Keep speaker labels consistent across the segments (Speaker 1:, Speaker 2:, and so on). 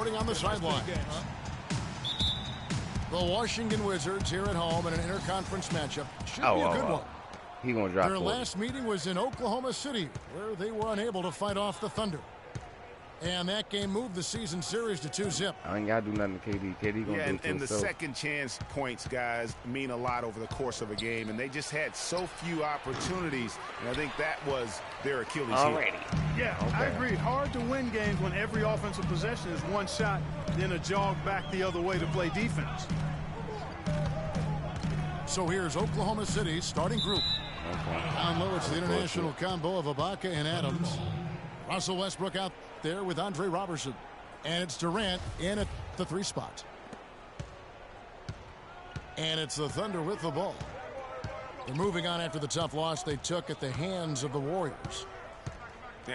Speaker 1: reporting on the sidelines. The Washington Wizards here at home in an interconference matchup. Should be a good one.
Speaker 2: He gonna drop.
Speaker 1: Their last meeting was in Oklahoma City, where they were unable to fight off the Thunder. And that game moved the season series to 2-0.
Speaker 2: I ain't got to do nothing to KD. KD going to do it
Speaker 3: and the second chance points, guys, mean a lot over the course of a game. And they just had so few opportunities. And I think that was their Achilles heel.
Speaker 4: Yeah, okay. I agree. Hard to win games when every offensive possession is one shot, then a jog back the other way to play defense.
Speaker 1: So here's Oklahoma City's starting group. Down low, it's the international combo of Bbq and Adams. Russell Westbrook out there with Andre Robertson. And it's Durant in at the 3 spot. And it's the Thunder with the ball. They're moving on after the tough loss they took at the hands of the Warriors.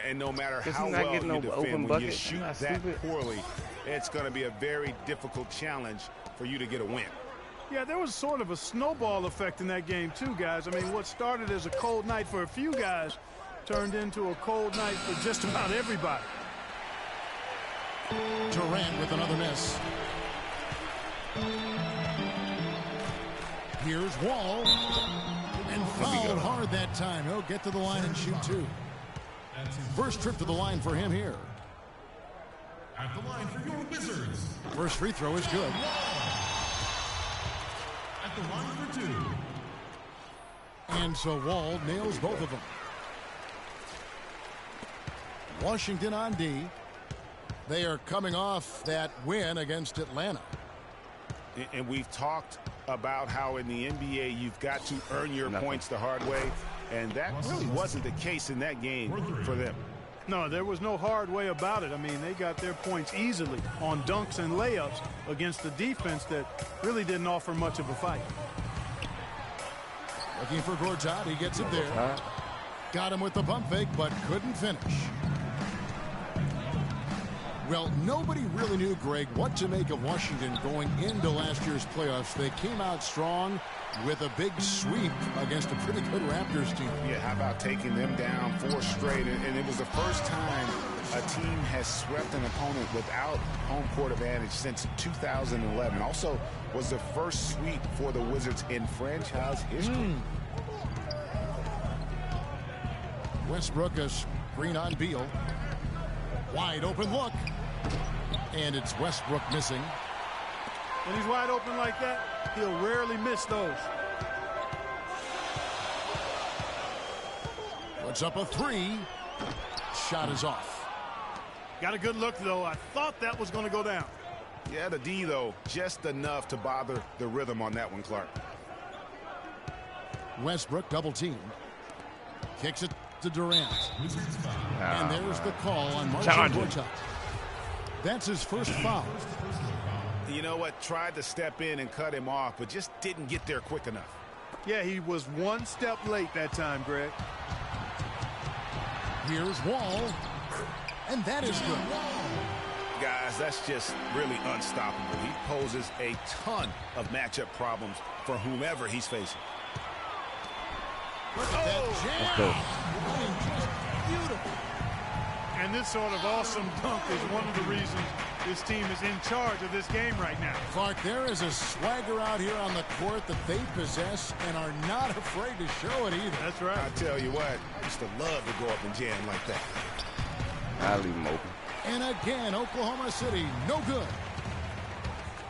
Speaker 3: And no matter how well you defend, when you shoot that poorly, it's going to be a very difficult challenge for you to get a win.
Speaker 4: Yeah, there was sort of a snowball effect in that game too, guys. I mean, what started as a cold night for a few guys turned into a cold night for just about everybody.
Speaker 1: Durant with another miss. Here's Wall. And fouled hard that time. He'll get to the line and shoot 2. First trip to the line for him here.
Speaker 5: At the line for your Wizards.
Speaker 1: First free throw is good.
Speaker 5: At the line for 2.
Speaker 1: And so Wall nails both of them. Washington on D. They are coming off that win against Atlanta.
Speaker 3: And we've talked about how in the NBA you've got to earn your points the hard way. And that really wasn't the case in that game for them.
Speaker 4: No, there was no hard way about it. I mean, they got their points easily on dunks and layups against the defense that really didn't offer much of a fight.
Speaker 1: Looking for Gortat. He gets it there. Got him with the pump fake, but couldn't finish. Well, nobody really knew, Greg, what to make of Washington going into last year's playoffs. They came out strong with a big sweep against a pretty good Raptors team.
Speaker 3: Yeah, how about taking them down 4 straight? And it was the first time a team has swept an opponent without home court advantage since 2011. Also was the first sweep for the Wizards in franchise history.
Speaker 1: Westbrook a screen on Beal. Wide open look. And it's Westbrook missing.
Speaker 4: When he's wide open like that, he'll rarely miss those.
Speaker 1: Puts up a 3. Shot is off.
Speaker 4: Got a good look, though. I thought that was going to go down.
Speaker 3: Yeah, the D, though, just enough to bother the rhythm on that one, Clark.
Speaker 1: Westbrook double team. Kicks it to Durant. And there's the call on Marcin Gortat. That's his first foul.
Speaker 3: You know what? Tried to step in and cut him off, but just didn't get there quick enough.
Speaker 4: Yeah, he was one step late that time, Greg.
Speaker 1: Here's Wall. And that is good.
Speaker 3: Guys, that's just really unstoppable. He poses a ton of matchup problems for whomever he's facing.
Speaker 1: Look at that jam. Just beautiful.
Speaker 4: And this sort of awesome dunk is one of the reasons this team is in charge of this game right now.
Speaker 1: Clark, there is a swagger out here on the court that they possess and are not afraid to show it either.
Speaker 4: That's right.
Speaker 3: I tell you what, I used to love to go up and jam like that.
Speaker 2: I'll leave him open.
Speaker 1: And again, Oklahoma City, no good.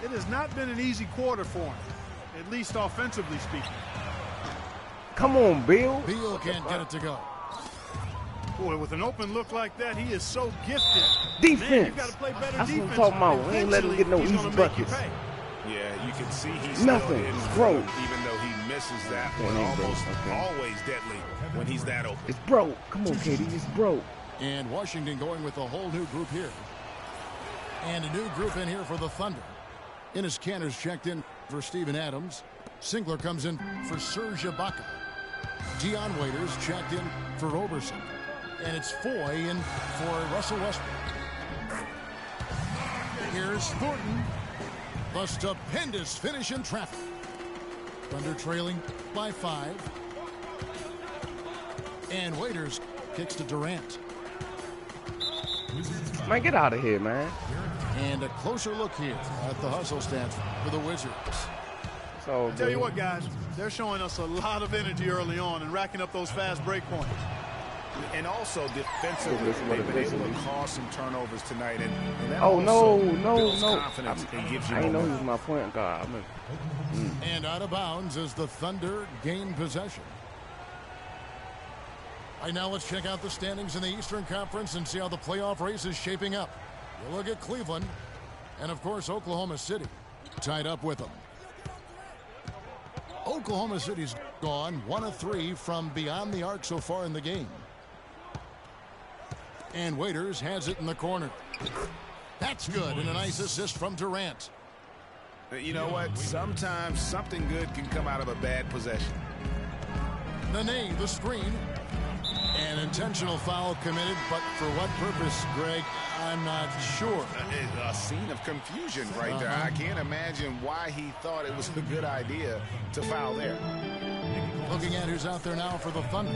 Speaker 4: It has not been an easy quarter for him, at least offensively speaking.
Speaker 2: Come on, Bill.
Speaker 1: Beal can't get it to go.
Speaker 4: Boy, with an open look like that, he is so gifted.
Speaker 2: Defense.
Speaker 4: Man, you got to play better
Speaker 2: That's
Speaker 4: defense.
Speaker 2: what I'm talking about. We ain't letting him get no easy buckets.
Speaker 3: Yeah, you can see he's
Speaker 2: nothing.
Speaker 3: Still
Speaker 2: It's broke.
Speaker 3: Even though he misses that one, almost always deadly when he's that open.
Speaker 2: It's broke. Come on, Katie. It's broke.
Speaker 1: And Washington going with a whole new group here. And a new group in here for the Thunder. Enes Kanter's checked in for Steven Adams. Singler comes in for Serge Ibaka. Dion Waiters checked in for Roberson. And it's Foy in for Russell Westbrook. Here's Thornton. The stupendous finish in traffic. Thunder trailing by 5. And Waiters kicks to Durant.
Speaker 2: Man, get out of here, man.
Speaker 1: And a closer look here at the hustle stats for the Wizards.
Speaker 2: So
Speaker 4: Tell you what, guys, they're showing us a lot of energy early on and racking up those fast break points.
Speaker 3: And also defensively, they've been able to cause some turnovers tonight. And that
Speaker 2: oh,
Speaker 3: also
Speaker 2: no.
Speaker 3: builds confidence and gives you
Speaker 2: I didn't know he was
Speaker 3: momentum.
Speaker 2: my point guard.
Speaker 1: And out of bounds as the Thunder gain possession. All right, now let's check out the standings in the Eastern Conference and see how the playoff race is shaping up. You look at Cleveland and, of course, Oklahoma City tied up with them. Oklahoma City's gone 1 of 3 from beyond the arc so far in the game. And Waiters has it in the corner. That's good, and a nice assist from Durant.
Speaker 3: You know what? Sometimes something good can come out of a bad possession.
Speaker 1: Nene, the screen. An intentional foul committed, but for what purpose, Greg? I'm not sure.
Speaker 3: A scene of confusion right there. I can't imagine why he thought it was a good idea to foul there.
Speaker 1: Looking at who's out there now for the Thunder.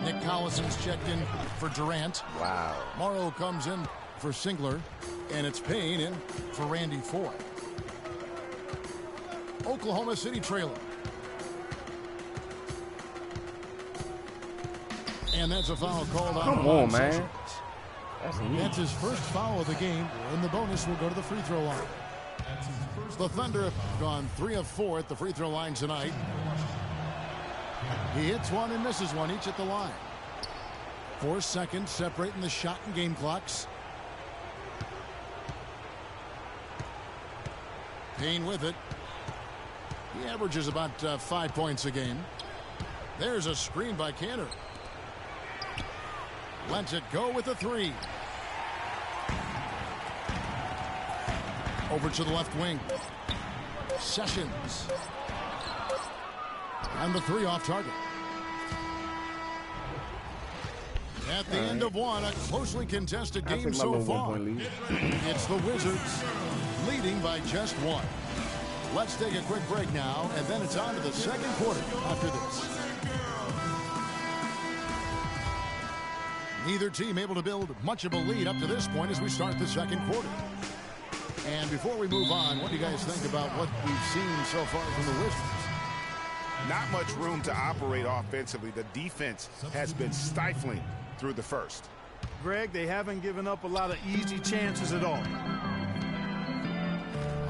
Speaker 1: Nick Collison's checked in for Durant.
Speaker 2: Wow.
Speaker 1: Morrow comes in for Singler, and it's Payne in for Randy Foy. Oklahoma City trailing. And that's a foul called on.
Speaker 2: Come on, man.
Speaker 1: That's his first foul of the game, and the bonus will go to the free throw line. The Thunder have gone 3 of 4 at the free throw line tonight. He hits one and misses one, each at the line. 4 seconds separating the shot and game clocks. Payne with it. He averages about 5 points a game. There's a screen by Cantor. Lets it go with a 3. Over to the left wing. Sessions. And the 3 off target. At the end of one, a closely contested game so far. It's the Wizards leading by just 1. Let's take a quick break now, and then it's on to the second quarter after this. Neither team able to build much of a lead up to this point as we start the second quarter. And before we move on, what do you guys think about what we've seen so far from the Wizards?
Speaker 3: Not much room to operate offensively. The defense has been stifling through the first.
Speaker 4: Greg, they haven't given up a lot of easy chances at all.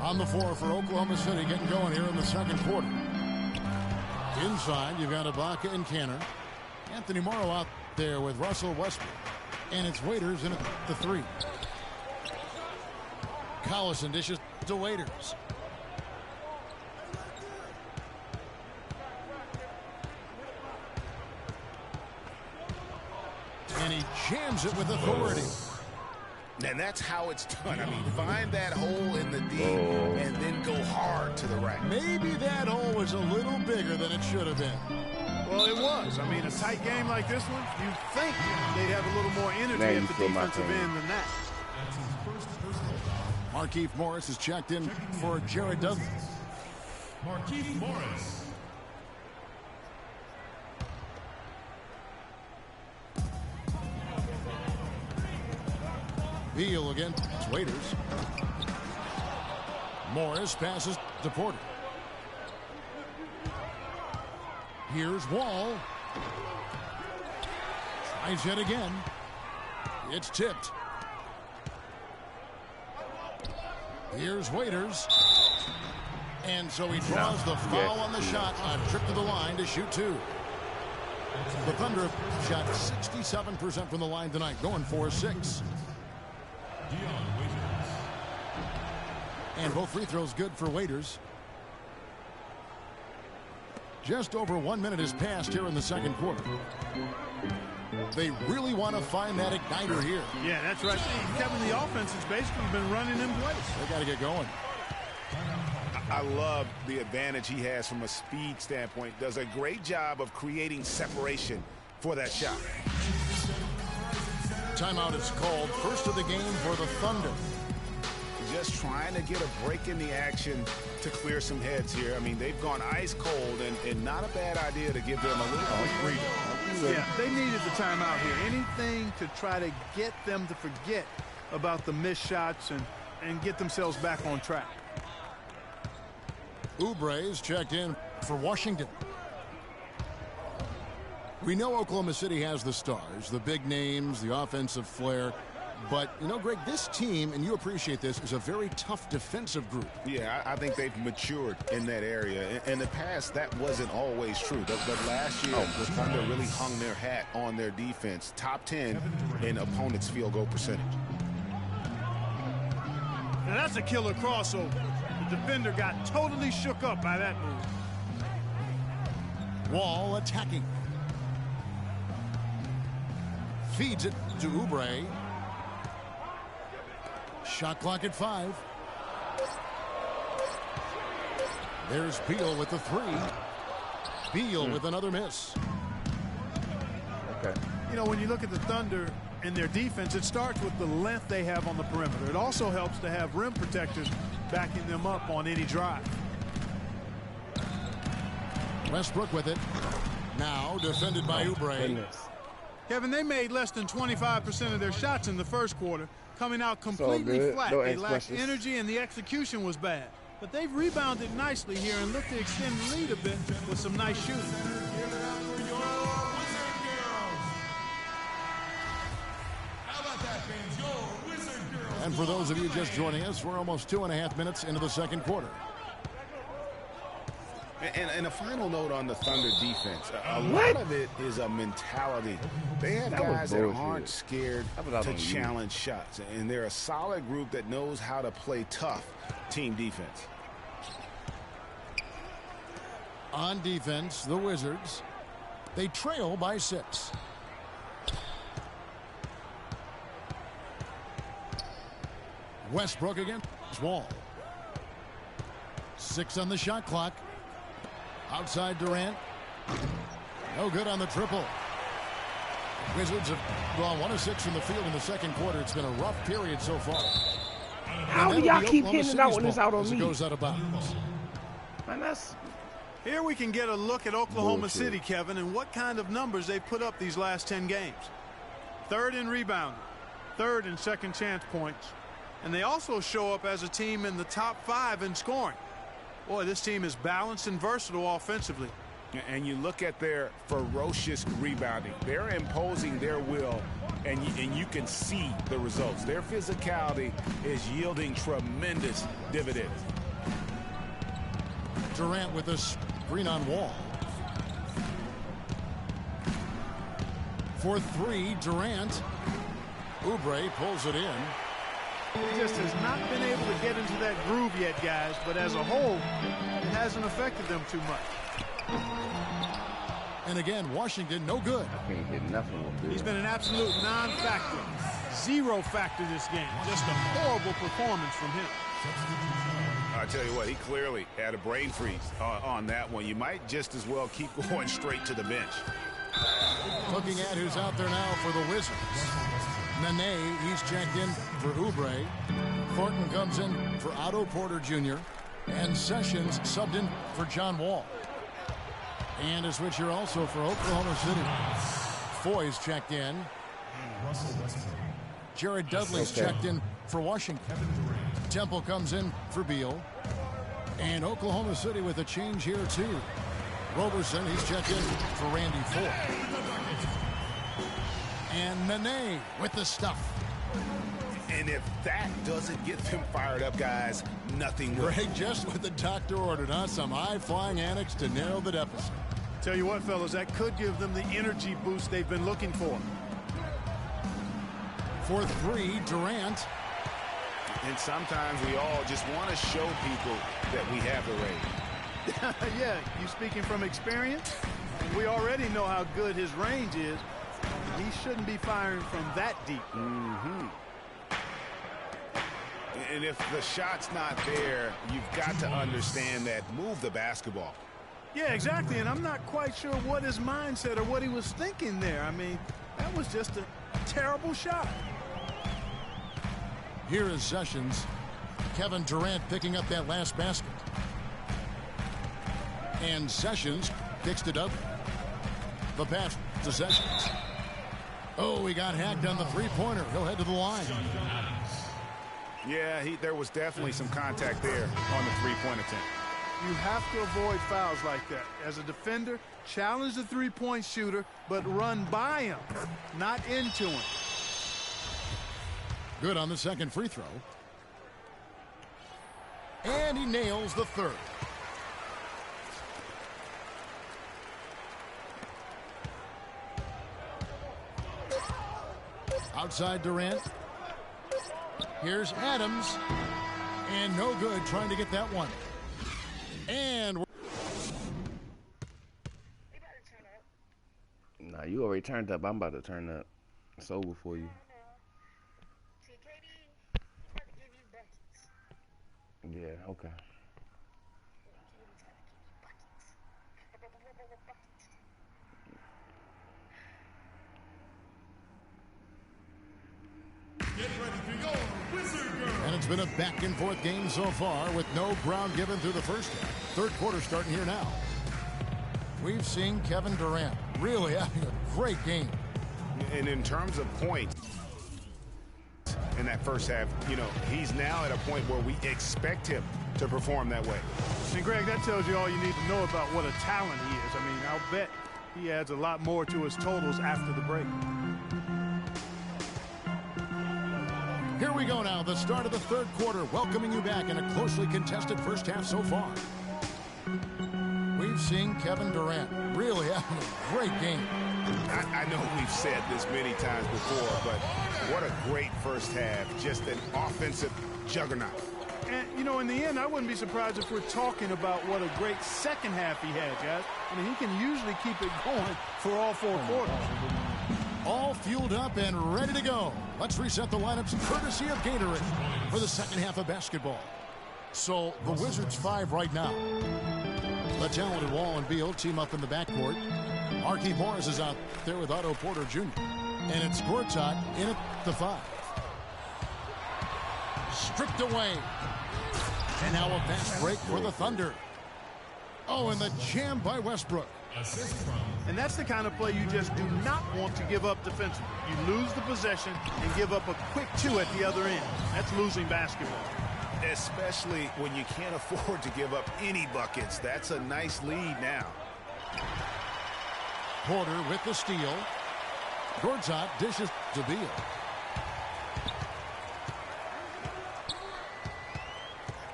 Speaker 1: On the floor for Oklahoma City, getting going here in the second quarter. Inside, you've got Ibaka and Cantor. Anthony Morrow out there with Russell Westbrook. And it's Waiters in at the 3. Collison dishes to Waiters. And he jams it with authority.
Speaker 3: And that's how it's done. I mean, find that hole in the D and then go hard to the rack.
Speaker 1: Maybe that hole was a little bigger than it should have been.
Speaker 4: Well, it was. I mean, a tight game like this one, you'd think they'd have a little more energy at the defensive end than that.
Speaker 1: Markieff Morris is checked in for Jared Dudley.
Speaker 5: Markieff Morris.
Speaker 1: Beal again. It's Waiters. Morris passes to Porter. Here's Wall. Tries it again. It's tipped. Here's Waiters. And so he draws the foul on the shot. A trip to the line to shoot 2. The Thunder shot 67% from the line tonight, going 4-6. And both free throws good for Waiters. Just over 1 minute has passed here in the second quarter. They really want to find that igniter here.
Speaker 4: Yeah, that's right. Kevin, the offense has basically been running in place.
Speaker 1: They got to get going.
Speaker 3: I love the advantage he has from a speed standpoint. Does a great job of creating separation for that shot.
Speaker 1: Timeout is called. First of the game for the Thunder.
Speaker 3: Just trying to get a break in the action to clear some heads here. I mean, they've gone ice cold, and not a bad idea to give them a little quick breather.
Speaker 4: Yeah, they needed the timeout here. Anything to try to get them to forget about the missed shots and and get themselves back on track.
Speaker 1: Oubre's checked in for Washington. We know Oklahoma City has the stars, the big names, the offensive flair. But, you know, Greg, this team, and you appreciate this, is a very tough defensive group.
Speaker 3: Yeah, I think they've matured in that area. In the past, that wasn't always true. But last year, the Thunder really hung their hat on their defense. Top 10 in opponents' field goal percentage.
Speaker 4: Now that's a killer crossover. The defender got totally shook up by that move.
Speaker 1: Wall attacking. Feeds it to Oubre. Shot clock at 5. There's Beal with the 3. Beal with another miss.
Speaker 2: Okay.
Speaker 4: You know, when you look at the Thunder and their defense, it starts with the length they have on the perimeter. It also helps to have rim protectors backing them up on any drive.
Speaker 1: Westbrook with it. Now defended by Oubre.
Speaker 4: Kevin, they made less than 25% of their shots in the first quarter, coming out completely flat. They lacked energy and the execution was bad. But they've rebounded nicely here and look to extend the lead a bit with some nice shooting.
Speaker 1: And for those of you just joining us, we're almost 2.5 minutes into the second quarter.
Speaker 3: And a final note on the Thunder defense. A lot of it is a mentality. They have guys that aren't scared to challenge shots. And they're a solid group that knows how to play tough team defense.
Speaker 1: On defense, the Wizards. They trail by 6. Westbrook against Wall. 6 on the shot clock. Outside Durant. No good on the triple. Wizards have gone 1 of 6 from the field in the second quarter. It's been a rough period so far.
Speaker 2: How do y'all keep hitting it out when it's out on me?
Speaker 1: It goes out of bounds.
Speaker 2: Man, that's...
Speaker 4: Here we can get a look at Oklahoma City, Kevin, and what kind of numbers they've put up these last 10 games. 3rd in rebounding, 3rd in second chance points, and they also show up as a team in the top 5 in scoring. Boy, this team is balanced and versatile offensively.
Speaker 3: And you look at their ferocious rebounding. They're imposing their will, and you can see the results. Their physicality is yielding tremendous dividends.
Speaker 1: Durant with a screen on Wall. For 3, Durant. Oubre pulls it in.
Speaker 4: He just has not been able to get into that groove yet, guys, but as a whole, it hasn't affected them too much.
Speaker 1: And again, Washington, no good.
Speaker 2: I can't get nothing with this.
Speaker 4: He's been an absolute non-factor. 0 factor this game. Just a horrible performance from him.
Speaker 3: I tell you what, he clearly had a brain freeze on that one. You might just as well keep going straight to the bench.
Speaker 1: Looking at who's out there now for the Wizards. Nene, he's checked in for Oubre. Thornton comes in for Otto Porter Jr. And Sessions subbed in for John Wall. And a switch here also for Oklahoma City. Foy's checked in. Jared Dudley's checked in for Washington. Temple comes in for Beal. And Oklahoma City with a change here too. Roberson, he's checked in for Randy Ford. And Nene with the stuff.
Speaker 3: And if that doesn't get them fired up, guys, nothing will.
Speaker 1: Greg, just what the doctor ordered, huh? Some high-flying annex to narrow the deficit.
Speaker 4: Tell you what, fellas, that could give them the energy boost they've been looking for.
Speaker 1: For 3, Durant.
Speaker 3: And sometimes we all just want to show people that we have the range.
Speaker 4: Yeah, you speaking from experience? We already know how good his range is. He shouldn't be firing from that deep.
Speaker 3: And if the shot's not there, you've got to understand that. Move the basketball.
Speaker 4: Yeah, exactly. And I'm not quite sure what his mindset or what he was thinking there. I mean, that was just a terrible shot.
Speaker 1: Here is Sessions. Kevin Durant picking up that last basket. And Sessions kicks to Dudley. The pass to Sessions. Oh, he got hacked on the three-pointer. He'll head to the line.
Speaker 3: Yeah, there was definitely some contact there on the three-point attempt.
Speaker 4: You have to avoid fouls like that. As a defender, challenge the three-point shooter, but run by him, not into him.
Speaker 1: Good on the second free throw. And he nails the third. Outside Durant. Here's Adams. And no good trying to get that one. And
Speaker 2: Nah, you already turned up. I'm about to turn up. It's over for you. Yeah, okay.
Speaker 5: Get ready to go, Wizard Girl.
Speaker 1: And it's been a back-and-forth game so far with no ground given through the first half. Third quarter starting here now. We've seen Kevin Durant really having a great game.
Speaker 3: And in terms of points in that first half, you know, he's now at a point where we expect him to perform that way.
Speaker 4: And Greg, that tells you all you need to know about what a talent he is. I mean, I'll bet he adds a lot more to his totals after the break.
Speaker 1: Here we go now, the start of the third quarter, welcoming you back in a closely contested first half so far. We've seen Kevin Durant really having a great game.
Speaker 3: I know we've said this many times before, but what a great first half. Just an offensive juggernaut.
Speaker 4: And, you know, in the end, I wouldn't be surprised if we're talking about what a great second half he had, guys. I mean, he can usually keep it going for all four quarters.
Speaker 1: All fueled up and ready to go. Let's reset the lineups courtesy of Gatorade for the second half of basketball. So the Wizards 5 right now. The talented Wall and Beal team up in the backcourt. Marquise Morris is out there with Otto Porter Jr. And it's Gortat in at the 5. Stripped away. And now a fast break for the Thunder. Oh, and the jam by Westbrook.
Speaker 5: Assist from.
Speaker 4: And that's the kind of play you just do not want to give up defensively. You lose the possession and give up a quick 2 at the other end. That's losing basketball.
Speaker 3: Especially when you can't afford to give up any buckets. That's a nice lead now.
Speaker 1: Porter with the steal. Gortat dishes to Beal.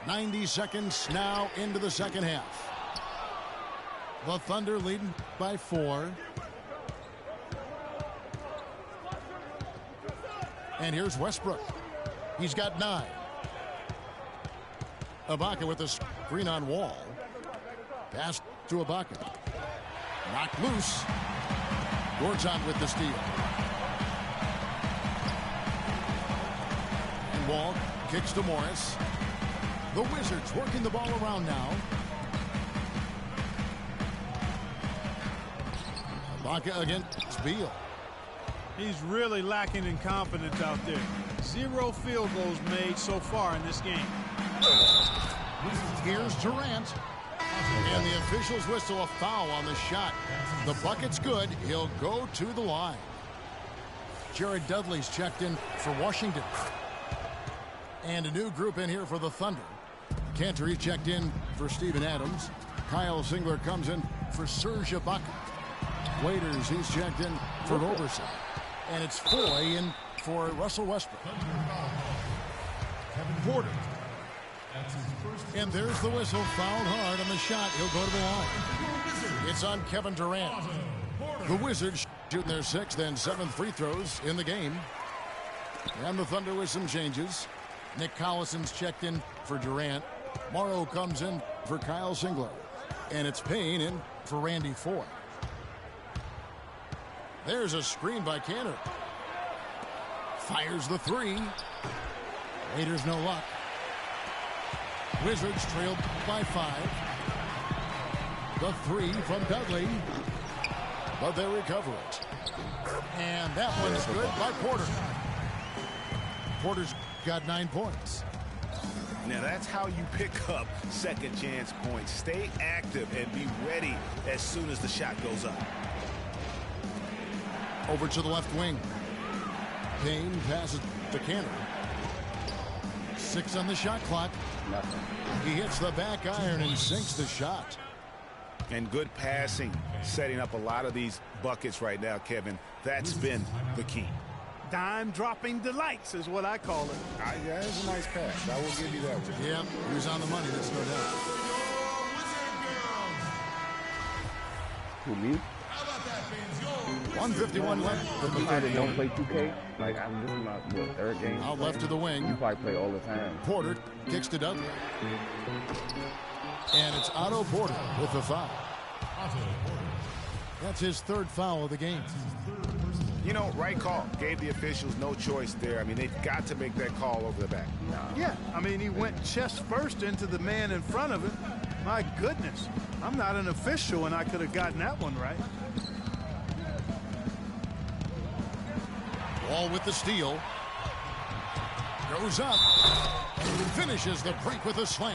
Speaker 1: .90 seconds now into the second half. The Thunder leading by 4. And here's Westbrook. He's got 9. Ibaka with the screen on Wall. Pass to Ibaka. Knocked loose. Gortat with the steal. And Wall kicks to Morris. The Wizards working the ball around now. Ibaka against Beal.
Speaker 4: He's really lacking in confidence out there. 0 field goals made so far in this game.
Speaker 1: Here's Durant. And the officials whistle a foul on the shot. The bucket's good. He'll go to the line. Jared Dudley's checked in for Washington. And a new group in here for the Thunder. Cantor checked in for Steven Adams. Kyle Singler comes in for Serge Ibaka. Waiters, he's checked in for Roberson. And it's Foy in for Russell Westbrook. Porter. And there's the whistle. Fouled hard on the shot. He'll go to the line. It's on Kevin Durant. The Wizards shooting their 6th and 7th free throws in the game. And the Thunder with some changes. Nick Collison's checked in for Durant. Morrow comes in for Kyle Singler. And it's Payne in for Randy Foy. There's a screen by Cantor. Fires the 3. Raiders no luck. Wizards trailed by 5. The 3 from Dudley. But they recover it. And that one's good by Porter. Porter's got 9 points.
Speaker 3: Now that's how you pick up second chance points. Stay active and be ready as soon as the shot goes up. Over
Speaker 1: to the left wing. Payne passes to Cantor. 6 on the shot clock.
Speaker 2: Nothing.
Speaker 1: He hits the back iron and sinks the shot.
Speaker 3: And good passing, setting up a lot of these buckets right now, Kevin. That's been the key.
Speaker 4: Dime-dropping delights is what I call it.
Speaker 3: Yeah, that's a nice pass. I will give you that one.
Speaker 1: Yeah, he was on the money, that's no doubt.
Speaker 2: Who, me?
Speaker 1: 151 left in the
Speaker 2: You
Speaker 1: third
Speaker 2: said don't
Speaker 1: quarter.
Speaker 2: play 2K? Like, this is my third game.
Speaker 1: Out left to the
Speaker 2: You
Speaker 1: wing.
Speaker 2: probably play all the time.
Speaker 1: Porter kicks to Dudley. And it's Otto Porter with the foul. That's his third foul of the game.
Speaker 3: You know, right call. Gave the officials no choice there. I mean, they've got to make that call over the back.
Speaker 4: Yeah, I mean, he went chest first into the man in front of him. My goodness, I'm not an official, and I could have gotten that one right.
Speaker 1: Wall with the steal. Goes up. And finishes the break with a slam.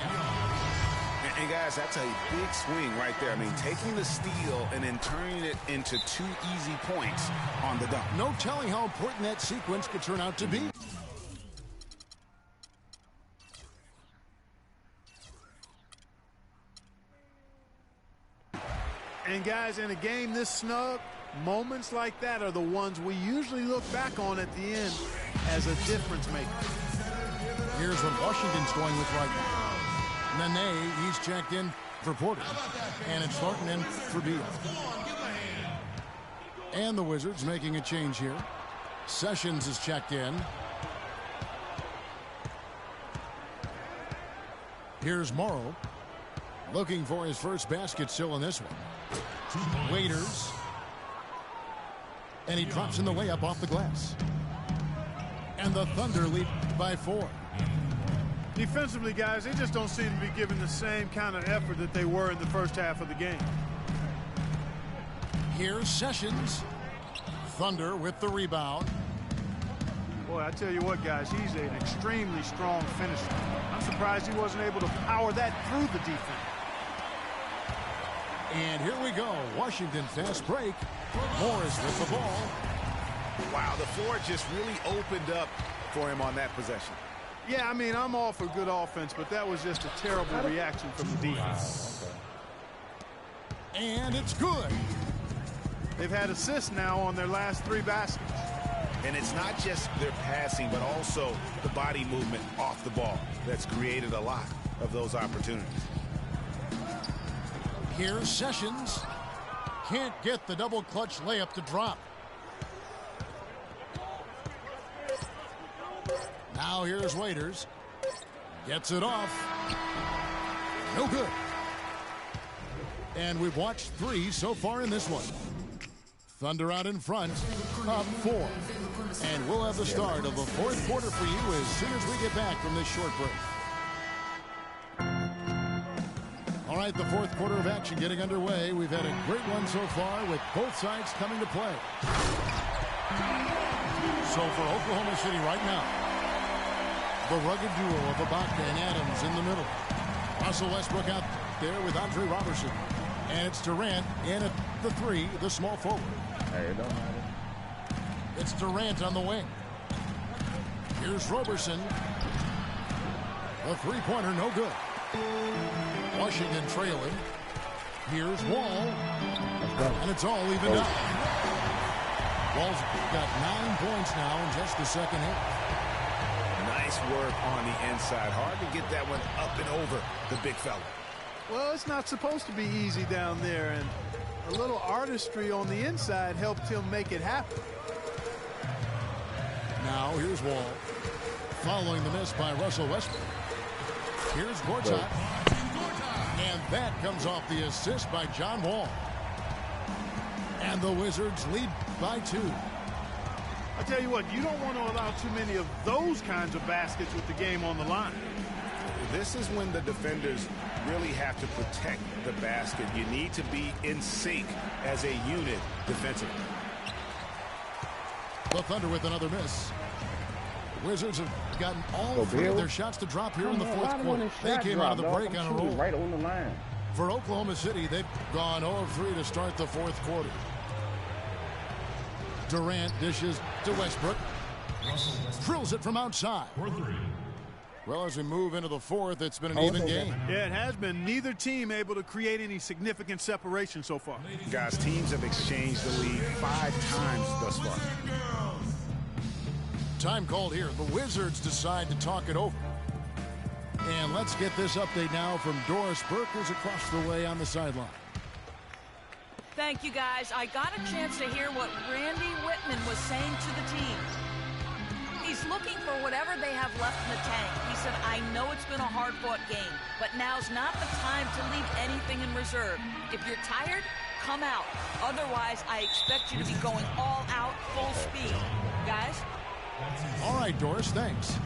Speaker 3: And guys, that's a big swing right there. I mean, taking the steal and then turning it into 2 easy points on the dunk.
Speaker 1: No telling how important that sequence could turn out to be.
Speaker 4: And guys, in a game this snug, moments like that are the ones we usually look back on at the end as a difference maker.
Speaker 1: Here's what Washington's going with right now. Nene, he's checked in for Porter. And it's Thornton in for Beal. And the Wizards making a change here. Sessions is checked in. Here's Morrow. Looking for his first basket still in this one. Waiters. And he drops in the layup off the glass. And the Thunder lead by 4.
Speaker 4: Defensively, guys, they just don't seem to be giving the same kind of effort that they were in the first half of the game.
Speaker 1: Here's Sessions. Thunder with the rebound.
Speaker 4: Boy, I tell you what, guys, he's an extremely strong finisher. I'm surprised he wasn't able to power that through the defense.
Speaker 1: And here we go. Washington fast break. Morris with the ball.
Speaker 3: Wow, the floor just really opened up for him on that possession.
Speaker 4: Yeah, I mean, I'm all for good offense, but that was just a terrible reaction from the defense.
Speaker 1: And it's good.
Speaker 4: They've had assists now on their last 3 baskets.
Speaker 3: And it's not just their passing, but also the body movement off the ball that's created a lot of those opportunities.
Speaker 1: Here's Sessions. Can't get the double clutch layup to drop. Now here's Waiters. Gets it off. No good. And we've watched 3 so far in this one. Thunder out in front, up 4. And we'll have the start of the 4th quarter for you as soon as we get back from this short break. All right, the 4th quarter of action getting underway. We've had a great one so far with both sides coming to play. So for Oklahoma City right now, the rugged duo of Bbq and Adams in the middle. Russell Westbrook out there with Andre Robertson. And it's Durant in at the 3, the small forward.
Speaker 2: Hey, it don't matter.
Speaker 1: It's Durant on the wing. Here's Robertson. The 3-pointer, no good. Washington trailing. Here's Wall. And it's all evened up. Wall's got 9 points now in just the second half.
Speaker 3: Nice work on the inside. Hard to get that one up and over the big fella.
Speaker 4: Well, it's not supposed to be easy down there, and a little artistry on the inside helped him make it happen.
Speaker 1: Now here's Wall. Following the miss by Russell Westbrook. Here's Gortat. And that comes off the assist by John Wall. And the Wizards lead by 2.
Speaker 4: I tell you what, you don't want to allow too many of those kinds of baskets with the game on the line.
Speaker 3: This is when the defenders really have to protect the basket. You need to be in sync as a unit defensively.
Speaker 1: The Thunder with another miss. The Wizards have gotten all 3 of their shots to drop here in the 4th quarter. They came out of the break on a roll.
Speaker 2: Right on the line.
Speaker 1: For Oklahoma City, they've gone 0 of 3 to start the 4th quarter. Durant dishes to Westbrook. Drills it from outside. Well, as we move into the fourth, it's been an even game.
Speaker 4: Yeah, it has been. Neither team able to create any significant separation so far.
Speaker 3: Guys, teams have exchanged the lead 5 times thus far.
Speaker 1: Time called here. The Wizards decide to talk it over. And let's get this update now from Doris Burke, who's across the way on the sideline.
Speaker 6: Thank you, guys. I got a chance to hear what Randy Whitman was saying to the team. He's looking for whatever they have left in the tank. He said, I know it's been a hard-fought game, but now's not the time to leave anything in reserve. If you're tired, come out. Otherwise, I expect you to be going all out, full speed. Guys?
Speaker 1: All right, Doris, thanks.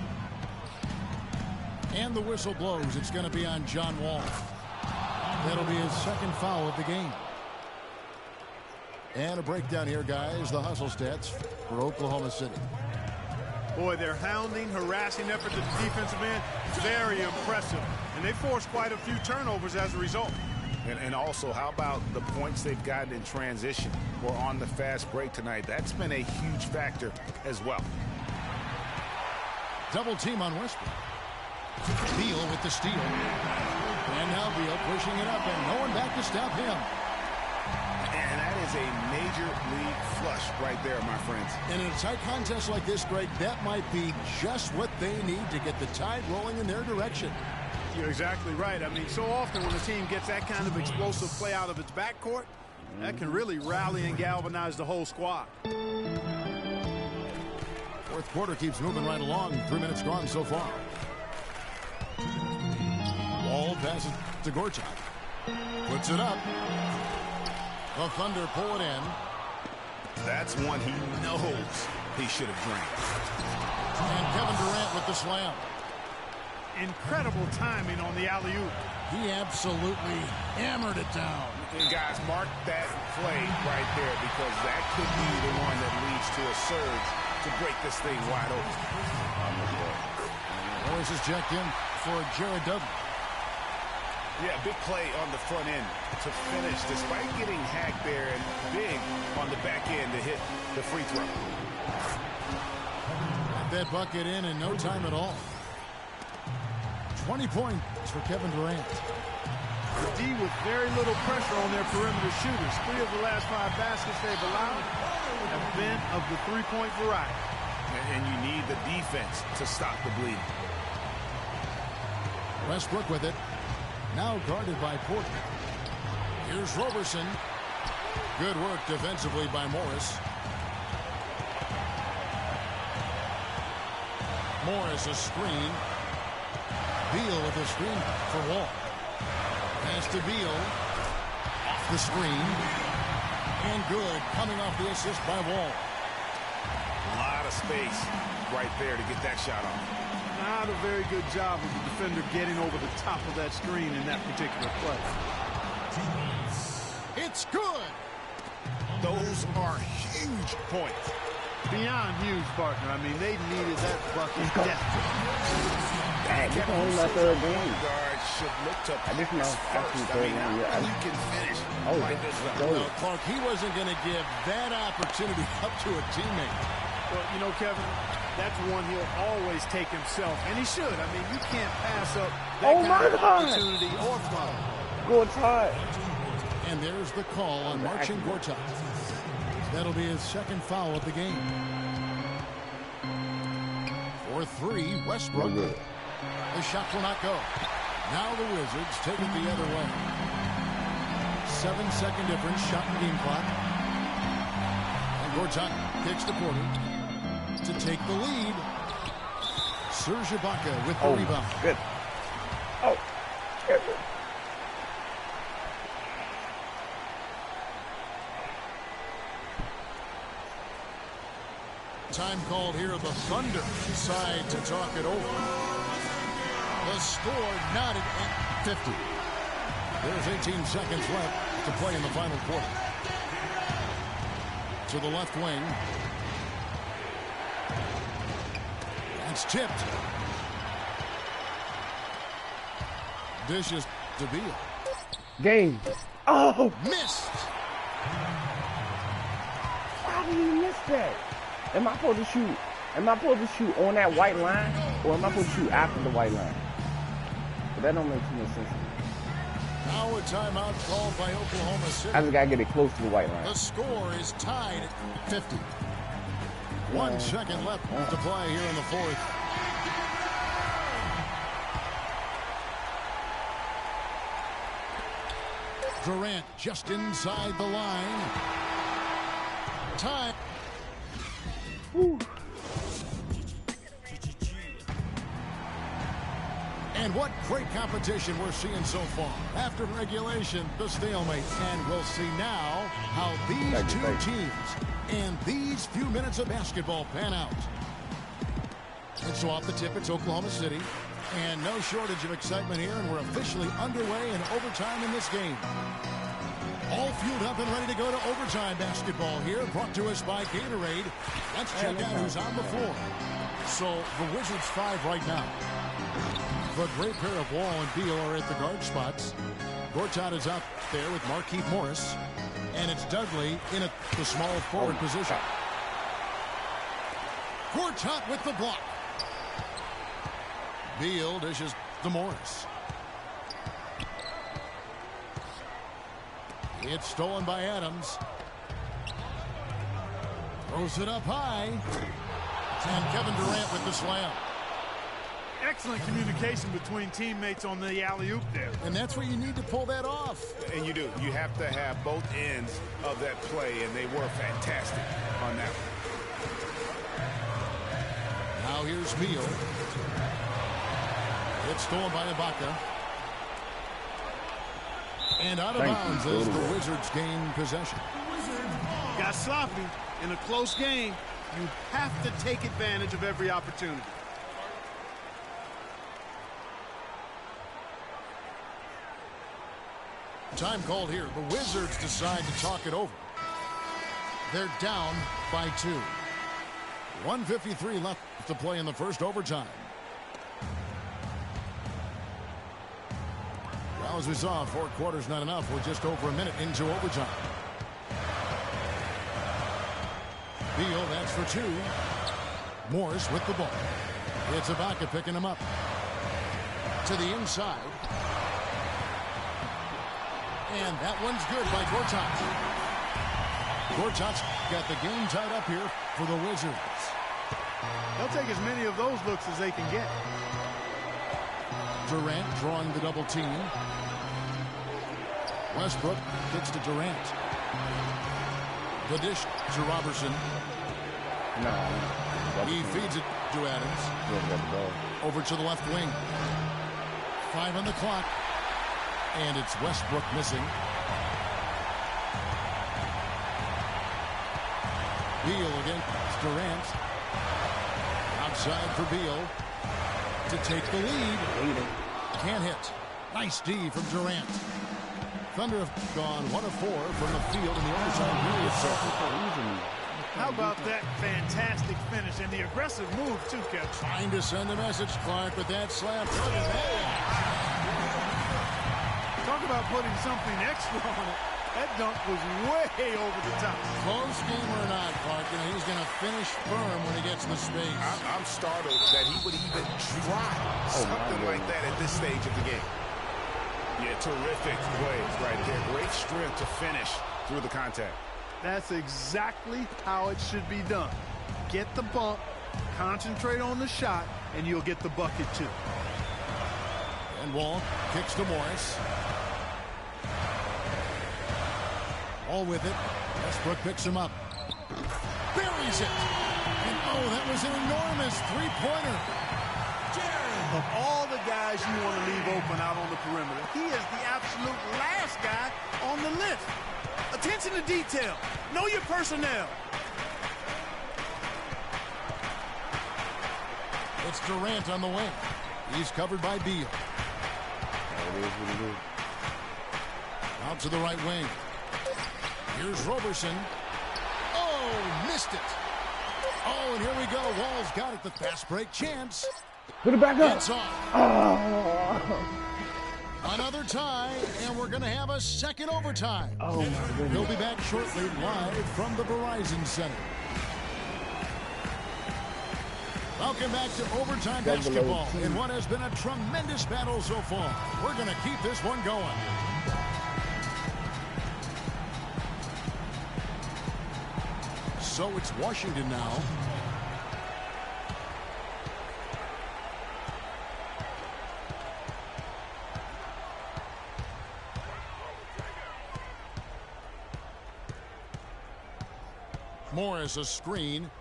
Speaker 1: And the whistle blows. It's going to be on John Wall. That'll be his second foul of the game. And a breakdown here, guys. The hustle stats for Oklahoma City.
Speaker 4: Boy, their hounding, harassing effort at the defensive end, very impressive. And they forced quite a few turnovers as a result.
Speaker 3: And also, how about the points they've gotten in transition or on the fast break tonight? That's been a huge factor as well.
Speaker 1: Double team on Westbrook. Beal with the steal. And now Beal pushing it up, and no one back to stop him.
Speaker 3: And that is a major league flush right there, my friends.
Speaker 1: And in a tight contest like this, Greg, that might be just what they need to get the tide rolling in their direction.
Speaker 4: You're exactly right. I mean, so often when a team gets that kind of explosive play out of its backcourt, that can really rally and galvanize the whole squad.
Speaker 1: Fourth quarter keeps moving right along. 3 minutes gone so far. Wall passes to Gortat. Puts it up. The Thunder pull it in.
Speaker 3: That's one he knows he should have drained.
Speaker 1: And Kevin Durant with the slam.
Speaker 4: Incredible timing on the alley-oop.
Speaker 1: He absolutely hammered it down.
Speaker 3: And guys, mark that play right there, because that could be the one that leads to a surge to break this thing wide open.
Speaker 1: Morris is checked in for Jared Dudley.
Speaker 3: Yeah, big play on the front end to finish, despite getting hacked there, and big on the back end to hit the free throw.
Speaker 1: Got that bucket in no time at all. 20 points for Kevin Durant.
Speaker 4: The D with very little pressure on their perimeter shooters. 3 of the last 5 baskets they've allowed have been of the three-point variety.
Speaker 3: And you need the defense to stop the bleeding.
Speaker 1: Westbrook with it. Now guarded by Porter. Here's Roberson. Good work defensively by Morris. Morris a screen. Beal with a screen for Wall. Pass to Beal. Off the screen. And good. Coming off the assist by Wall.
Speaker 3: A lot of space right there to get that shot off.
Speaker 4: Not a very good job of the defender getting over the top of that screen in that particular play.
Speaker 1: It's good.
Speaker 3: Those are huge points.
Speaker 4: Beyond huge, partner. I mean, they needed that bucket desperately.
Speaker 2: Dang, this is only my third game.
Speaker 3: Guard should look to
Speaker 2: This is my actually third game. Yeah,
Speaker 3: you can finish like this.
Speaker 1: No, Clark, he wasn't going to give that opportunity up to a teammate.
Speaker 4: Well, you know, Kevin, that's one he'll always take himself, and he should. I mean, you can't pass up that kind of opportunity or foul.
Speaker 2: Gortat.
Speaker 1: And there's the call on Marcin Gortat. That'll be his second foul of the game. For 3, Westbrook. The shot will not go. Now the Wizards take it the other way. 7-second difference, shot and game clock. And Gortat kicks to Porter to take the lead. Serge Ibaka with the rebound.
Speaker 2: Good. Oh, good.
Speaker 1: Time called here. The Thunder decide to talk it over. The score knotted at 50. There's 18 seconds left to play in the final quarter. To the left wing. It's tipped. Dishes to Beal.
Speaker 2: Game. Oh!
Speaker 1: Missed.
Speaker 2: How did you miss that? Am I supposed to shoot Am I supposed to shoot on that white line, or am I supposed to shoot after the white line? But that don't make too much sense to me.
Speaker 1: Now a timeout called by Oklahoma City.
Speaker 2: I just gotta get it close to the white line.
Speaker 1: The score is tied at 50. 1 second left to play here in the fourth. Durant just inside the line. Time.
Speaker 2: Whew.
Speaker 1: And what great competition we're seeing so far. After regulation, the stalemate. And we'll see now how these two teams and these few minutes of basketball pan out. And so off the tip, it's Oklahoma City. And no shortage of excitement here, and we're officially underway in overtime in this game. All fueled up and ready to go to overtime basketball here, brought to us by Gatorade. Let's check out who's on the floor. So the Wizards 5 right now. The great pair of Wall and Beal are at the guard spots. Gortat is out there with Markieff Morris. And it's Dudley in the small forward position. Gortat with the block. Beal dishes to Morris. It's stolen by Adams. Throws it up high. And Kevin Durant with the slam.
Speaker 4: Excellent communication between teammates on the alley-oop there.
Speaker 1: And that's where you need to pull that off.
Speaker 3: And you do. You have to have both ends of that play, and they were fantastic on that one.
Speaker 1: Now here's Beal. It's stolen by Ibaka. And out of bounds as the Wizards gain possession.
Speaker 4: Got sloppy in a close game. You have to take advantage of every opportunity.
Speaker 1: Time called here. The Wizards decide to talk it over. They're down by 2. 1:53 left to play in the first overtime. Well, as we saw, 4 quarters not enough. We're just over a minute into overtime. Beal, that's for 2. Morris with the ball. It's Ibaka picking him up. To the inside. And that one's good by Gortat. Gortat's got the game tied up here for the Wizards.
Speaker 4: They'll take as many of those looks as they can get.
Speaker 1: Durant drawing the double team. Westbrook gets to Durant. The dish to Robertson.
Speaker 2: No.
Speaker 1: He feeds it to Adams. Over to the left wing. 5 on the clock. And it's Westbrook missing. Beal against Durant. Outside for Beal to take the lead. Can't hit. Nice D from Durant. Thunder have gone 1 of 4 from the field in the overtime period.
Speaker 4: How about that fantastic finish and the aggressive move, too, Kevin?
Speaker 1: Trying to send a message, Clark, with that slap. Look at that.
Speaker 4: Talk about putting something extra on it. That dunk was way over the top.
Speaker 1: Close game or not, Clark, he's going to finish firm when he gets the space.
Speaker 3: I'm startled that he would even try something like that at this stage of the game. Yeah, terrific plays right there. Great strength to finish through the contact.
Speaker 4: That's exactly how it should be done. Get the bump, concentrate on the shot, and you'll get the bucket too.
Speaker 1: And Wall kicks to Morris. All with it. Westbrook picks him up. Buries it. And oh, that was an enormous three-pointer.
Speaker 4: Of all the guys you want to leave open out on the perimeter, he is the absolute last guy on the list. Attention to detail. Know your personnel.
Speaker 1: It's Durant on the wing. He's covered by Beal. Out to the right wing. Here's Roberson. Oh, missed it. Oh, and here we go. Wall's got it. The fast break chance.
Speaker 2: Put it back up.
Speaker 1: It's on.
Speaker 2: Oh.
Speaker 1: Another tie, and we're going to have a second overtime.
Speaker 2: Oh, my goodness.
Speaker 1: We'll be back shortly live from the Verizon Center. Welcome back to overtime basketball in what has been a tremendous battle so far. We're going to keep this one going. So it's Washington now. Morris a screen.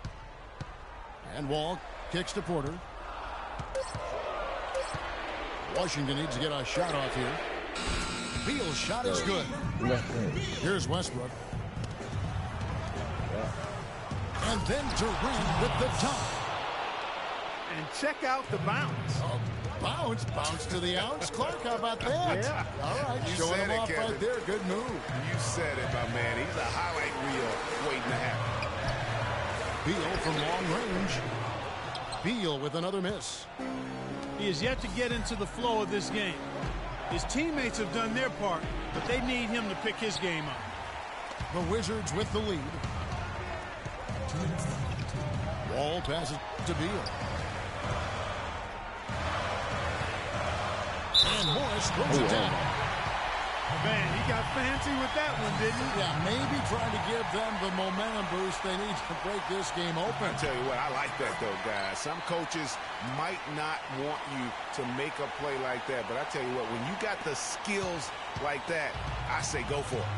Speaker 1: And Wall kicks to Porter. Washington needs to get a shot off here. Beal's shot is good. Here's Westbrook. And then Durant with the dunk.
Speaker 4: And check out the bounce.
Speaker 1: Bounce to the ounce. Clark, how about that?
Speaker 4: Yeah.
Speaker 1: All right,
Speaker 3: You
Speaker 1: showing
Speaker 3: said
Speaker 1: him
Speaker 3: it,
Speaker 1: off
Speaker 3: Kevin.
Speaker 1: right there. Good move.
Speaker 3: You said it, my man. He's a highlight reel waiting to happen.
Speaker 1: Beal from long range. Beal with another miss.
Speaker 4: He is yet to get into the flow of this game. His teammates have done their part, but they need him to pick his game up.
Speaker 1: The Wizards with the lead. Wall passes to Beal. And Morris throws it down.
Speaker 4: Man, he got fancy with that one, didn't he?
Speaker 1: Yeah, maybe trying to give them the momentum boost they need to break this game open.
Speaker 3: I tell you what, I like that, though, guys. Some coaches might not want you to make a play like that, but I tell you what, when you got the skills like that, I say go for it.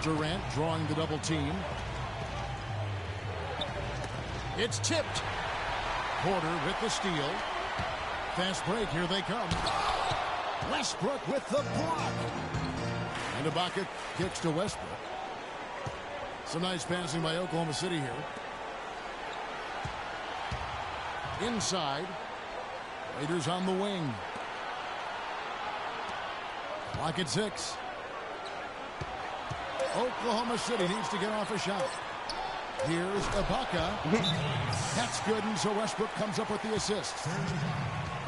Speaker 1: Durant drawing the double team. It's tipped. Porter with the steal. Fast break, here they come. Westbrook with the block. And Ibaka kicks to Westbrook. Some nice passing by Oklahoma City here. Inside. Raiders on the wing. Clock at 6. Oklahoma City needs to get off a shot. Here's Ibaka. That's good, and so Westbrook comes up with the assist.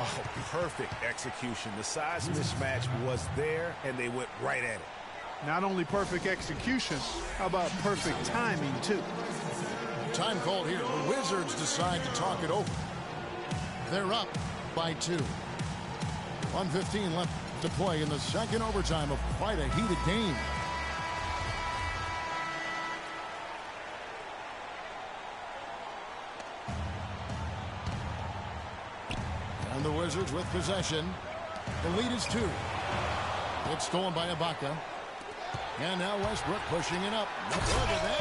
Speaker 3: Oh, perfect execution. The size mismatch was there, and they went right at it.
Speaker 4: Not only perfect execution, how about perfect timing, too?
Speaker 1: Time called here. The Wizards decide to talk it over. They're up by 2. 1:15 left to play in the second overtime of quite a heated game. And the Wizards with possession. The lead is 2. It's stolen by Ibaka. And now Westbrook pushing it up. Look at that.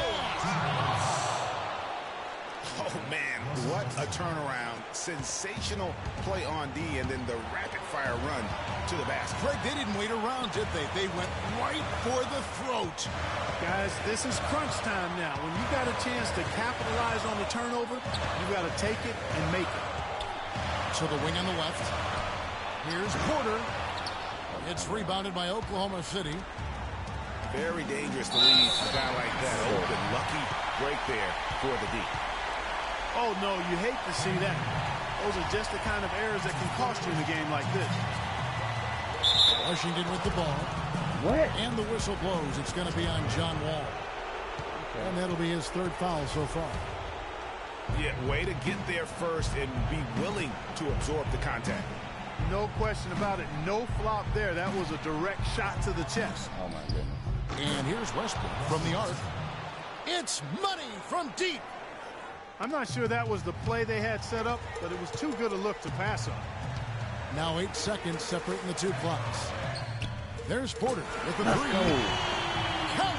Speaker 3: Oh, man, what a turnaround. Sensational play on D, and then the rapid-fire run to the basket.
Speaker 1: Greg, they didn't wait around, did they? They went right for the throat.
Speaker 4: Guys, this is crunch time now. When you got a chance to capitalize on the turnover, you got to take it and make it.
Speaker 1: To the wing on the left. Here's Porter. It's rebounded by Oklahoma City.
Speaker 3: Very dangerous to leave a guy like that open. Lucky break there for the D.
Speaker 4: Oh, no, you hate to see that. Those are just the kind of errors that can cost you in a game like this.
Speaker 1: Washington with the ball.
Speaker 2: What?
Speaker 1: And the whistle blows. It's going to be on John Wall. Okay. And that'll be his 3rd foul so far.
Speaker 3: Yeah, way to get there first and be willing to absorb the contact.
Speaker 4: No question about it. No flop there. That was a direct shot to the chest.
Speaker 2: Oh, my goodness.
Speaker 1: And here's Westbrook from the arc. It's money from deep.
Speaker 4: I'm not sure that was the play they had set up, but it was too good a look to pass on.
Speaker 1: Now 8 seconds separating the 2 clocks. There's Porter with the 3. Count!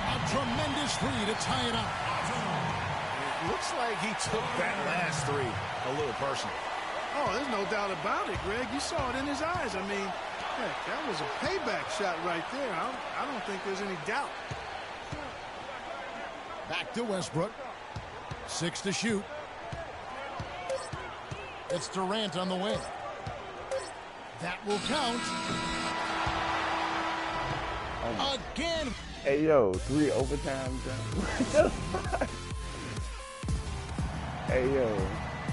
Speaker 1: A tremendous 3 to tie it up.
Speaker 3: It looks like he took that last 3 a little personal.
Speaker 4: Oh, there's no doubt about it, Greg. You saw it in his eyes. I mean, heck, that was a payback shot right there. I don't think there's any doubt.
Speaker 1: Back to Westbrook. 6 to shoot. It's Durant on the wing. That will count. Again.
Speaker 2: Hey, yo, 3 overtimes. What the fuck? Hey, yo.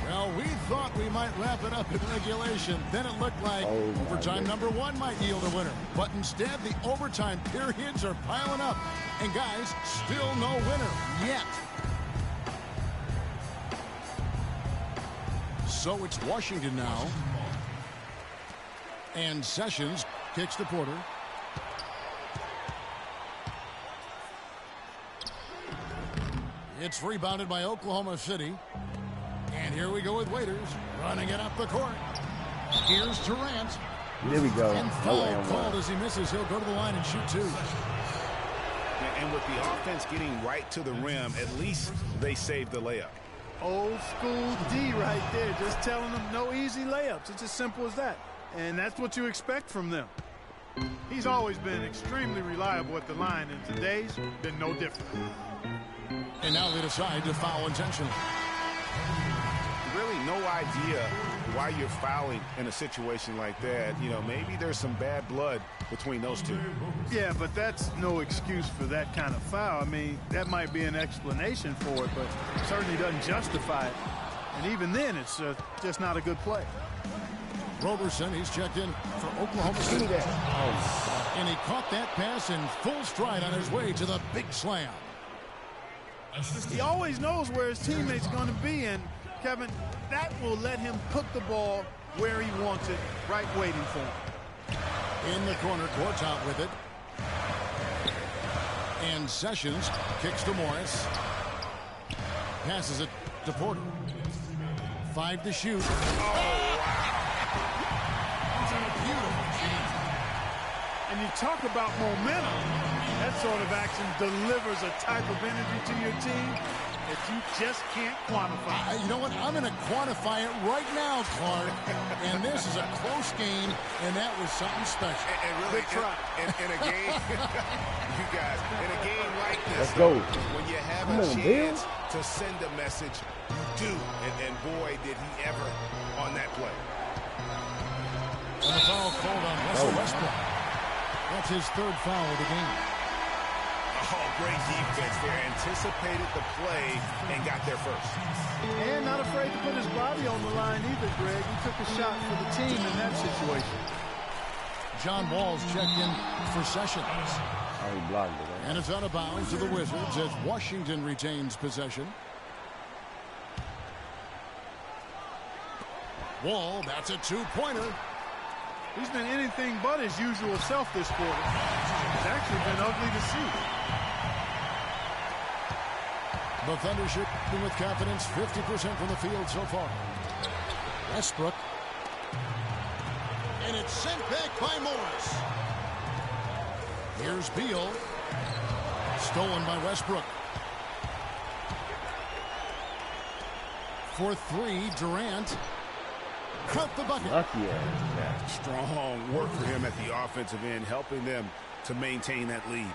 Speaker 1: Well, we thought we might wrap it up in regulation. Then it looked like overtime number 1 might yield a winner. But instead, the overtime periods are piling up. And guys, still no winner yet. So it's Washington now. And Sessions kicks to Porter. It's rebounded by Oklahoma City. And here we go with Waiters running it up the court. Here's Durant.
Speaker 2: There we go.
Speaker 1: And foul called as he misses. He'll go to the line and shoot two.
Speaker 3: And with the offense getting right to the rim, at least they saved the layup.
Speaker 4: Old school D right there, just telling them no easy layups. It's as simple as that. And that's what you expect from them. He's always been extremely reliable at the line, and today's been no different.
Speaker 1: And now they decide to foul intentionally.
Speaker 3: Really no idea why you're fouling in a situation like that. You know, maybe there's some bad blood between those two.
Speaker 4: Yeah, but that's no excuse for that kind of foul. I mean, that might be an explanation for it, but it certainly doesn't justify it. And even then, it's just not a good play.
Speaker 1: Roberson, he's checked in for Oklahoma City. And he caught that pass in full stride on his way to the big slam.
Speaker 4: He always knows where his teammate's going to be, and Kevin, that will let him put the ball where he wants it, right waiting for him.
Speaker 1: In the corner, Court's out with it. And Sessions kicks to Morris. Passes it to Porter. 5 to shoot.
Speaker 4: And you talk about momentum. That sort of action delivers a type of energy to your team that you just can't quantify.
Speaker 1: You know what? I'm going to quantify it right now, Clark. And this is a close game, and that was something special.
Speaker 3: And really, in a game, you guys, in a game like this,
Speaker 2: let's go.
Speaker 3: When you have a chance to send a message, you do. And boy, did he ever on that play.
Speaker 1: And the foul called on Russell Westbrook. That's his 3rd foul of the game.
Speaker 3: Oh, great defense there. Anticipated the play and got there first.
Speaker 4: And not afraid to put his body on the line either, Greg. He took a shot for the team in that situation.
Speaker 1: John Wall's checked in for Sessions.
Speaker 2: Oh, he blocked it. Right?
Speaker 1: And it's out of bounds to the Wizards as Washington retains possession. Wall, that's a 2-pointer.
Speaker 4: He's been anything but his usual self this quarter. It's actually been ugly to see.
Speaker 1: The Thunder shooting with confidence, 50% from the field so far. Westbrook. And it's sent back by Morris. Here's Beal. Stolen by Westbrook. For 3, Durant. Count the bucket.
Speaker 3: Strong work for him at the offensive end, helping them to maintain that lead.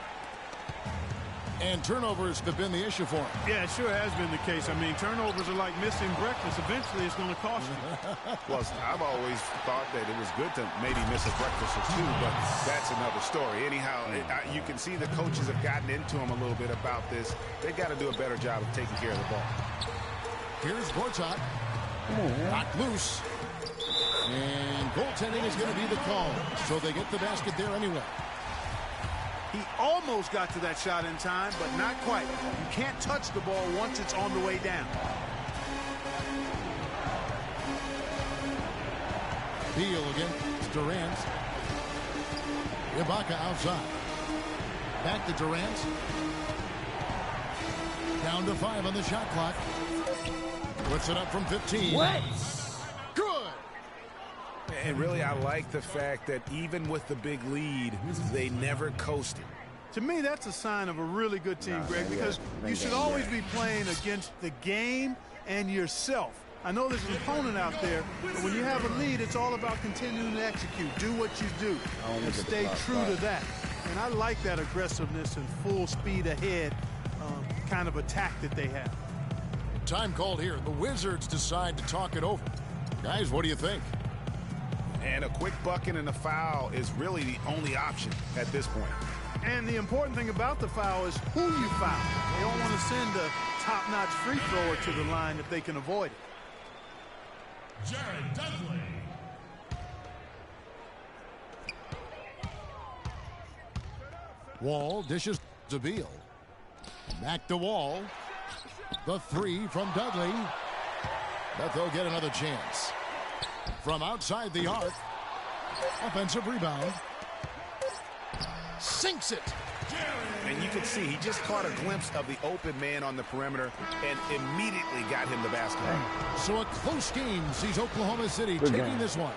Speaker 1: And turnovers have been the issue for him.
Speaker 4: Yeah, it sure has been the case. I mean, turnovers are like missing breakfast. Eventually, it's going to cost you.
Speaker 3: Well, I've always thought that it was good to maybe miss a breakfast or two, but that's another story. Anyhow, you can see the coaches have gotten into him a little bit about this. They've got to do a better job of taking care of the ball.
Speaker 1: Here's Gortat. Knocked loose. And goaltending is going to be the call. So they get the basket there anyway.
Speaker 4: He almost got to that shot in time, but not quite. You can't touch the ball once it's on the way down.
Speaker 1: Beal again. Durant. Bbq outside. Back to Durant. Down to 5 on the shot clock. Puts it up from 15.
Speaker 2: What?
Speaker 1: Good.
Speaker 3: And really, I like the fact that even with the big lead, they never coasted.
Speaker 4: To me, that's a sign of a really good team, Greg, because you should always be playing against the game and yourself. I know there's an opponent out there, but when you have a lead, it's all about continuing to execute. Do what you do and stay true to that. And I like that aggressiveness and full speed ahead kind of attack that they have.
Speaker 1: Time called here. The Wizards decide to talk it over. Guys, what do you think?
Speaker 3: And a quick bucket and a foul is really the only option at this point.
Speaker 4: And the important thing about the foul is who you foul. They don't want to send a top-notch free thrower to the line if they can avoid it.
Speaker 5: Jared Dudley.
Speaker 1: Wall dishes to Beal. Back to Wall. The 3 from Dudley. But they'll get another chance. From outside the arc. Offensive rebound. Sinks it.
Speaker 3: And you can see he just caught a glimpse of the open man on the perimeter and immediately got him the basketball.
Speaker 1: So a close game sees Oklahoma City taking this one.